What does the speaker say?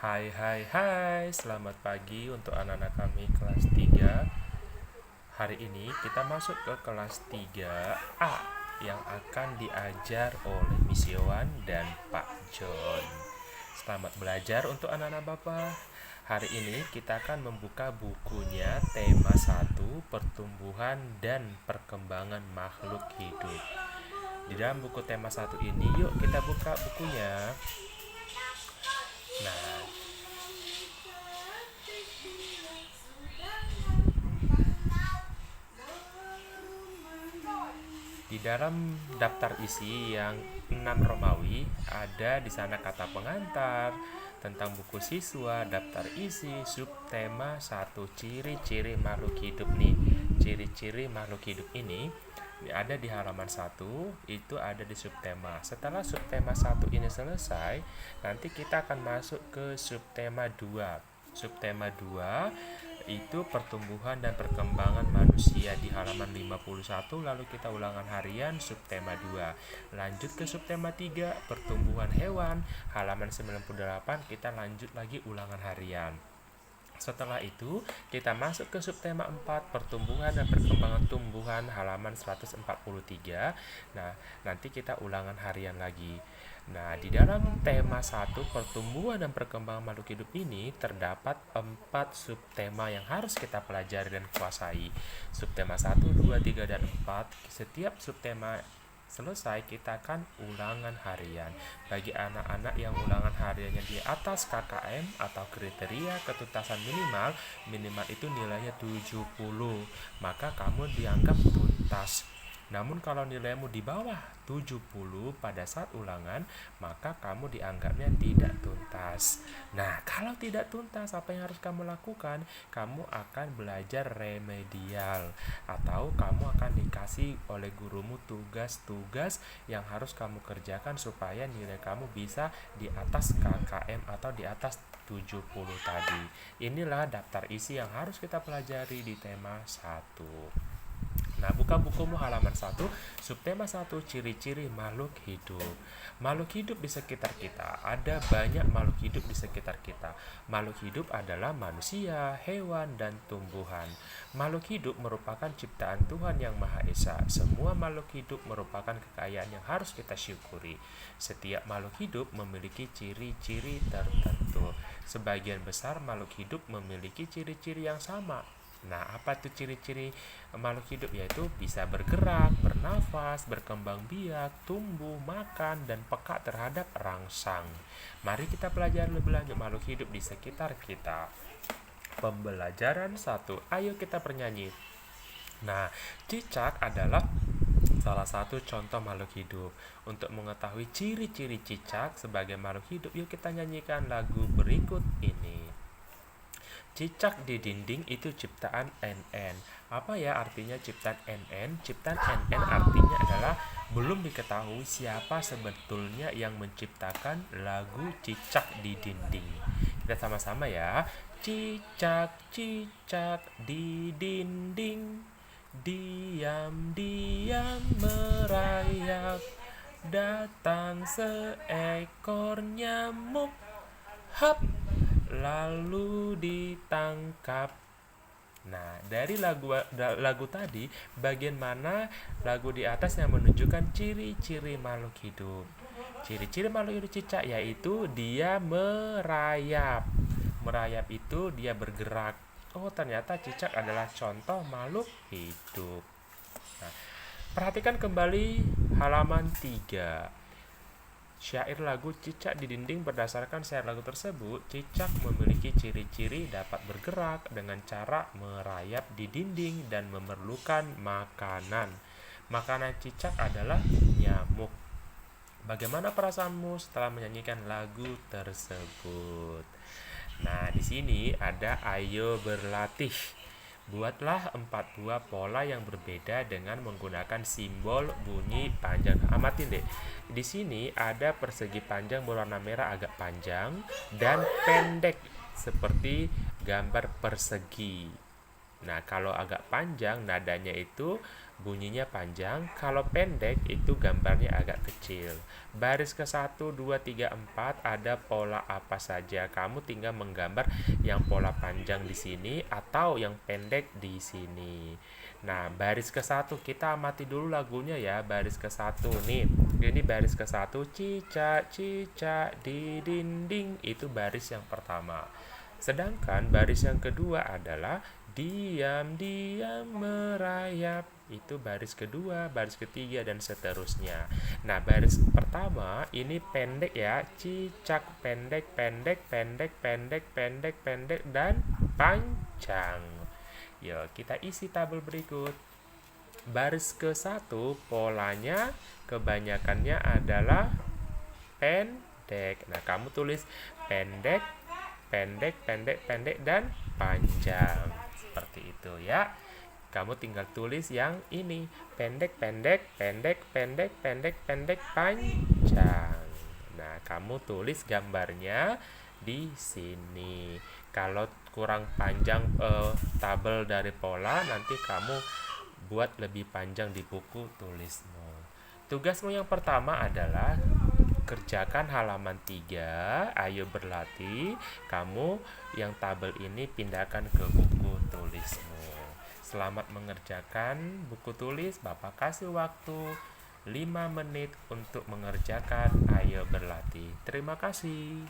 Hai hai hai, selamat pagi untuk anak-anak kami kelas 3. Hari ini kita masuk ke kelas 3A yang akan diajar oleh Miss Yowan dan Pak John. Selamat belajar untuk anak-anak Bapak. Hari ini kita akan membuka bukunya tema 1 pertumbuhan dan perkembangan makhluk hidup. Di dalam buku tema 1 ini, yuk kita buka bukunya. Nah, di dalam daftar isi yang 6 Romawi ada di sana kata pengantar, tentang buku siswa, daftar isi, subtema 1 ciri-ciri makhluk hidup nih. Ciri-ciri makhluk hidup ini ada di halaman 1, itu ada di subtema. Setelah subtema 1 ini selesai, nanti kita akan masuk ke subtema 2. Subtema 2 itu pertumbuhan dan perkembangan manusia di halaman 51, lalu kita ulangan harian subtema 2. Lanjut ke subtema 3 pertumbuhan hewan, halaman 98 kita lanjut lagi ulangan harian. Setelah itu, kita masuk ke subtema 4 pertumbuhan dan perkembangan tumbuhan halaman 143. Nah, nanti kita ulangan harian lagi. Nah, di dalam tema 1 pertumbuhan dan perkembangan makhluk hidup ini terdapat 4 subtema yang harus kita pelajari dan kuasai. Subtema 1, 2, 3, dan 4. Setiap subtema selesai, kita akan ulangan harian. Bagi anak-anak yang ulangan hariannya di atas KKM atau kriteria ketuntasan minimal itu nilainya 70, maka kamu dianggap tuntas. Namun kalau nilaimu di bawah 70 pada saat ulangan, maka kamu dianggapnya tidak tuntas. Nah, kalau tidak tuntas, apa yang harus kamu lakukan? Kamu akan belajar remedial, atau kamu akan dikasih oleh gurumu tugas-tugas yang harus kamu kerjakan supaya nilai kamu bisa di atas KKM atau di atas 70 tadi. Inilah daftar isi yang harus kita pelajari di tema 1. Nah, buka bukumu halaman 1, subtema 1, ciri-ciri makhluk hidup. Makhluk hidup di sekitar kita. Ada banyak makhluk hidup di sekitar kita. Makhluk hidup adalah manusia, hewan, dan tumbuhan. Makhluk hidup merupakan ciptaan Tuhan yang Maha Esa. Semua makhluk hidup merupakan kekayaan yang harus kita syukuri. Setiap makhluk hidup memiliki ciri-ciri tertentu. Sebagian besar makhluk hidup memiliki ciri-ciri yang sama. Nah, apa itu ciri-ciri makhluk hidup? Yaitu bisa bergerak, bernafas, berkembang biak, tumbuh, makan, dan peka terhadap rangsang. Mari kita pelajari lebih lanjut makhluk hidup di sekitar kita. Pembelajaran 1. Ayo kita bernyanyi. Nah, cicak adalah salah satu contoh makhluk hidup. Untuk mengetahui ciri-ciri cicak sebagai makhluk hidup, yuk kita nyanyikan lagu berikut ini. Cicak di dinding itu ciptaan NN. Apa ya artinya ciptaan NN? Ciptaan NN artinya adalah belum diketahui siapa sebetulnya yang menciptakan lagu Cicak di Dinding. Kita sama-sama ya. Cicak, cicak di dinding, diam-diam merayap, datang seekor nyamuk, hap, lalu ditangkap. Nah, dari lagu tadi, bagian mana lagu di atas yang menunjukkan ciri-ciri makhluk hidup? Ciri-ciri makhluk hidup cicak yaitu dia merayap. Merayap itu dia bergerak. Oh, ternyata cicak adalah contoh makhluk hidup. Nah, perhatikan kembali halaman 3. Syair lagu Cicak di Dinding. Berdasarkan syair lagu tersebut, cicak memiliki ciri-ciri dapat bergerak dengan cara merayap di dinding dan memerlukan makanan. Makanan cicak adalah nyamuk. Bagaimana perasaanmu setelah menyanyikan lagu tersebut? Nah, di sini ada ayo berlatih. Buatlah 4 buah pola yang berbeda dengan menggunakan simbol bunyi panjang. Amatin deh. Di sini ada persegi panjang berwarna merah agak panjang dan pendek seperti gambar persegi. Nah, kalau agak panjang, nadanya itu bunyinya panjang. Kalau pendek, itu gambarnya agak kecil. Baris ke 1, 2, 3, 4 ada pola apa saja. Kamu tinggal menggambar yang pola panjang di sini atau yang pendek di sini. Nah, baris ke 1 kita amati dulu lagunya ya. Baris ke 1 nih. Ini baris ke 1, cicak cicak di dinding, itu baris yang pertama. Sedangkan baris yang kedua adalah diam-diam merayap, itu baris kedua, baris ketiga dan seterusnya. Nah, baris pertama ini pendek ya, cicak, pendek, pendek, pendek, pendek, pendek, pendek dan panjang. Yuk, kita isi tabel berikut. Baris ke 1 polanya kebanyakannya adalah pendek. Nah, kamu tulis pendek, pendek, pendek, pendek, dan panjang. Seperti itu ya. Kamu tinggal tulis yang ini, pendek, pendek, pendek, pendek, pendek, pendek, panjang. Nah, kamu tulis gambarnya di sini. Kalau kurang panjang tabel dari pola, nanti kamu buat lebih panjang di buku tulismu. Tugasmu yang pertama adalah kerjakan halaman 3. Ayo berlatih. Kamu yang tabel ini pindahkan ke buku tulismu. Selamat mengerjakan buku tulis. Bapak kasih waktu 5 menit untuk mengerjakan. Ayo berlatih. Terima kasih.